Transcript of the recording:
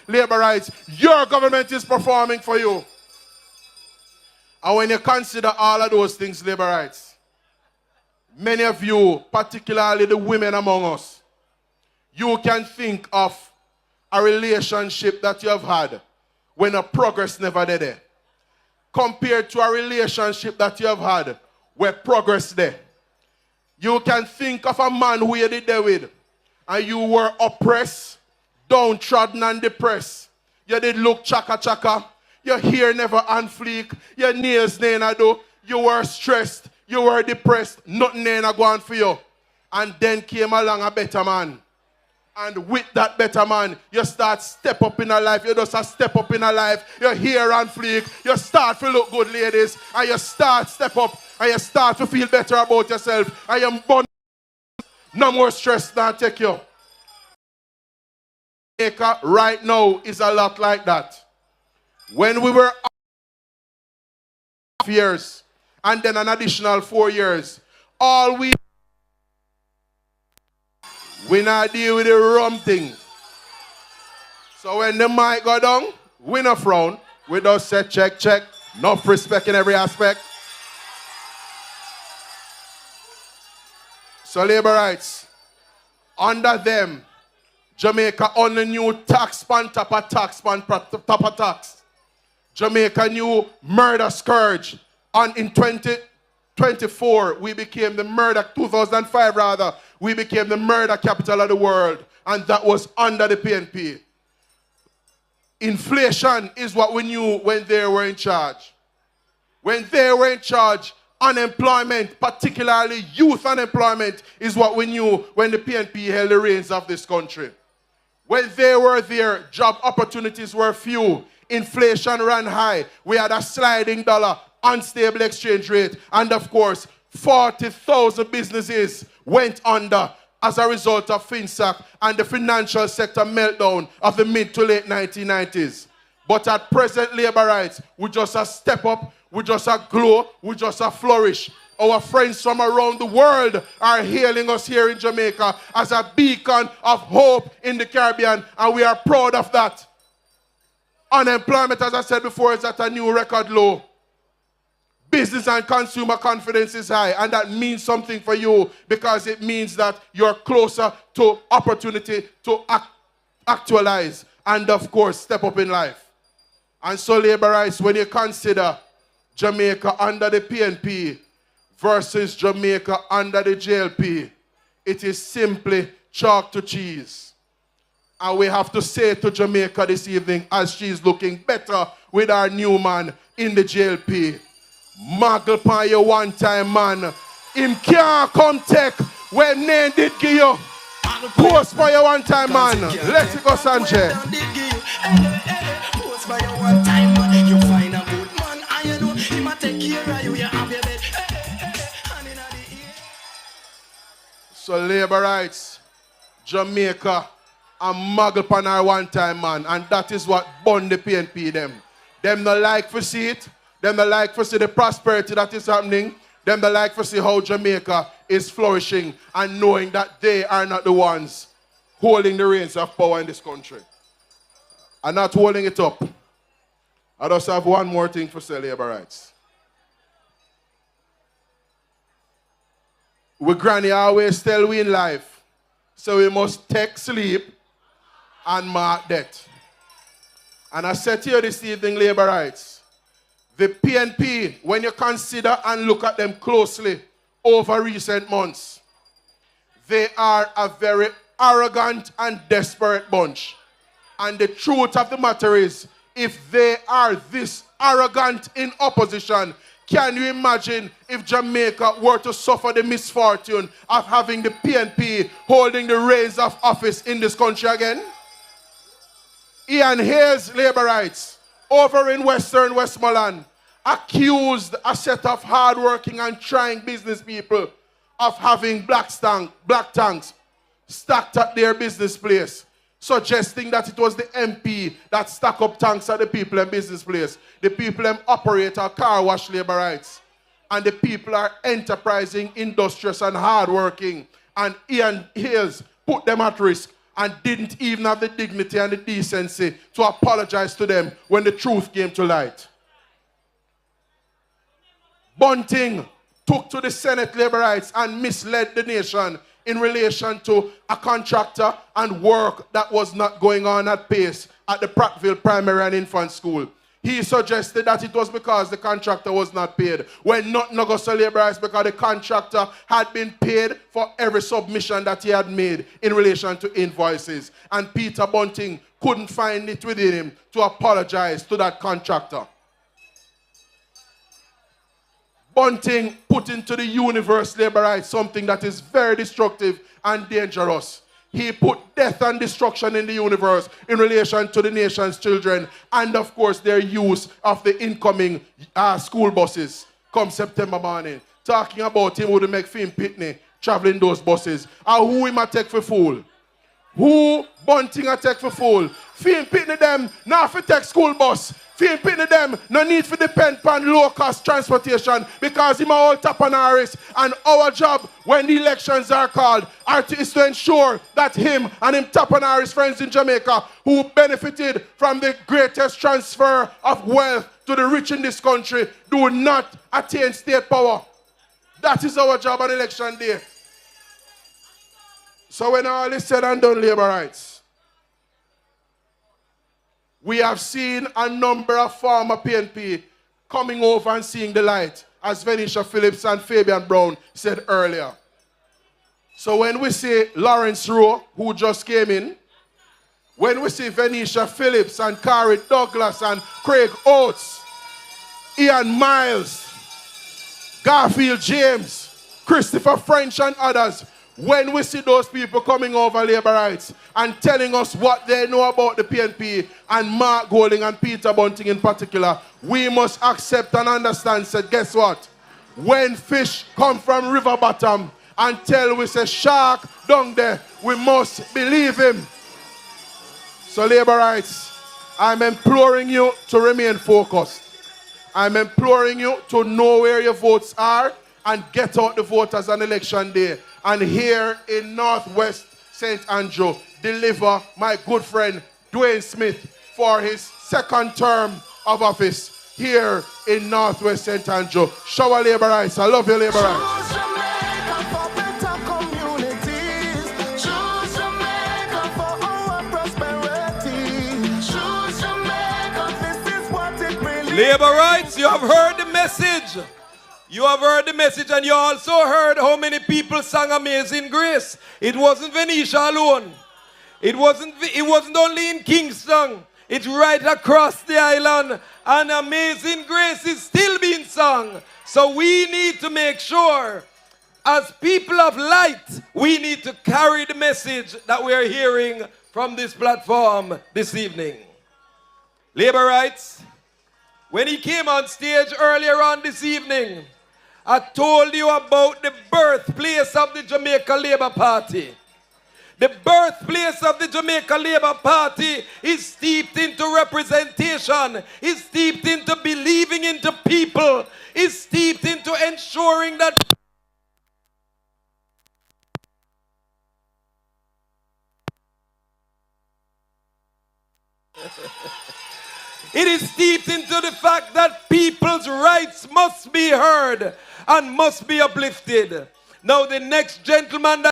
Labor rights, your government is performing for you. And when you consider all of those things, labor rights, many of you, particularly the women among us, you can think of a relationship that you have had when a progress never did there, compared to a relationship that you have had where progress there. You can think of a man who you did there with, and you were oppressed, downtrodden and depressed. You did look chaka chaka. Your hair never on fleek. Your nails never do. You were stressed. You were depressed. Nothing never going for you. And then came along a better man. And with that better man, you start step up in a life. You just step up in a life. Your hair on fleek. You start to look good, ladies. And you start step up. And you start to feel better about yourself. And you're born. No more stress now take you. Right now is a lot like that. When we were years and then an additional 4 years, all we not deal with the rum thing. So when the mic go down, we not frown. We just say check, check. Enough respect in every aspect. So labor rights, under them, Jamaica on the new tax pan top of tax pan top of tax. Jamaica new murder scourge. And in 2024, we became the murder, 2005 rather, we became the murder capital of the world. And that was under the PNP. Inflation is what we knew when they were in charge. When they were in charge, unemployment, particularly youth unemployment, is what we knew when the PNP held the reins of this country. When they were there, job opportunities were few. Inflation ran high. We had a sliding dollar, unstable exchange rate. And of course, 40,000 businesses went under as a result of FinSac and the financial sector meltdown of the mid to late 1990s. But at present, labor rights, we just a step up, we just a glow, we just a flourish. Our friends from around the world are hailing us here in Jamaica as a beacon of hope in the Caribbean, and we are proud of that. Unemployment, as I said before, is at a new record low. Business and consumer confidence is high, and that means something for you because it means that you're closer to opportunity to actualize and, of course, step up in life. And so, labor rights, when you consider Jamaica under the PNP versus Jamaica under the JLP, it is simply chalk to cheese. And we have to say to Jamaica this evening, as she's looking better with our new man in the JLP, muggle upon your one-time man. Him can't come take when name did give you. Post for your one-time man. Let it go, Sanjay. Post for your one-time man. You find a good man and you know he might take care of you. You have your bed. So labor rights, Jamaica, and muggle upon our one-time man. And that is what bond the PNP them. Them not like to see it. Them not like to see the prosperity that is happening. Them not like to see how Jamaica is flourishing and knowing that they are not the ones holding the reins of power in this country. And not holding it up. I just have one more thing for say labor rights. We granny always tell we in life, so we must take sleep and mark death. And I said to you this evening, labor rights, the PNP, when you consider and look at them closely over recent months, they are a very arrogant and desperate bunch. And the truth of the matter is, if they are this arrogant in opposition, Can you imagine if Jamaica were to suffer the misfortune of having the PNP holding the reins of office in this country again? Ian Hayes, Labour Rights, over in Western Westmoreland, accused a set of hard-working and trying business people of having black tanks stacked at their business place, suggesting that it was the MP that stack up tanks at the people and business place. The people operate a car wash, Labour Rights. And the people are enterprising, industrious and hard-working. And Ian Hayes put them at risk and didn't even have the dignity and the decency to apologize to them when the truth came to light. Bunting took to the Senate, Labour Rights, and misled the nation in relation to a contractor and work that was not going on at pace at the Prattville Primary and Infant School. He suggested that it was because the contractor was not paid, when not Augusta Labour Rights, because the contractor had been paid for every submission that he had made in relation to invoices. And Peter Bunting couldn't find it within him to apologize to that contractor. Bunting put into the universe, Labour Rights, something that is very destructive and dangerous. He put death and destruction in the universe in relation to the nation's children and, of course, their use of the incoming school buses come September morning. Talking about him would make Finn Pitney traveling those buses. And who him a take for fool? Who Bunting a take for fool? Finn Pitney them not for take school bus. Finn Pitney them no need for depend on low-cost transportation because him a all Tapanaris, and our job when the elections are called is to ensure that him and him Tapanaris friends in Jamaica who benefited from the greatest transfer of wealth to the rich in this country do not attain state power. That is our job on election day. So when all is said and done, Labour Rights, we have seen a number of former PNP coming over and seeing the light, as Venetia Phillips and Fabian Brown said earlier. So when we see Lawrence Rowe, who just came in, when we see Venetia Phillips and Kari Douglas and Craig Oates, Ian Miles, Garfield James, Christopher French and others, when we see those people coming over Labour Rights and telling us what they know about the PNP and Mark Golding and Peter Bunting in particular, we must accept and understand, said, guess what? When fish come from river bottom and tell we say shark down there, we must believe him. So Labour Rights, I'm imploring you to remain focused. I'm imploring you to know where your votes are and get out the voters on election day. And here in Northwest St. Andrew, deliver my good friend Dwayne Smith for his second term of office here in Northwest St. Andrew. Shower Labour Rights. I love you, Labour Rights. Labour Rights, you have heard the message. You have heard the message, and you also heard how many people sang Amazing Grace. It wasn't Venetia alone. It wasn't only in Kingston. It's right across the island, and Amazing Grace is still being sung. So we need to make sure, as people of light, we need to carry the message that we are hearing from this platform this evening. Labour Rights, when he came on stage earlier on this evening, I told you about the birthplace of the Jamaica Labour Party. The birthplace of the Jamaica Labour Party is steeped into representation, is steeped into believing into people, is steeped into ensuring that it is steeped into the fact that people's rights must be heard and must be uplifted. Now the next gentleman that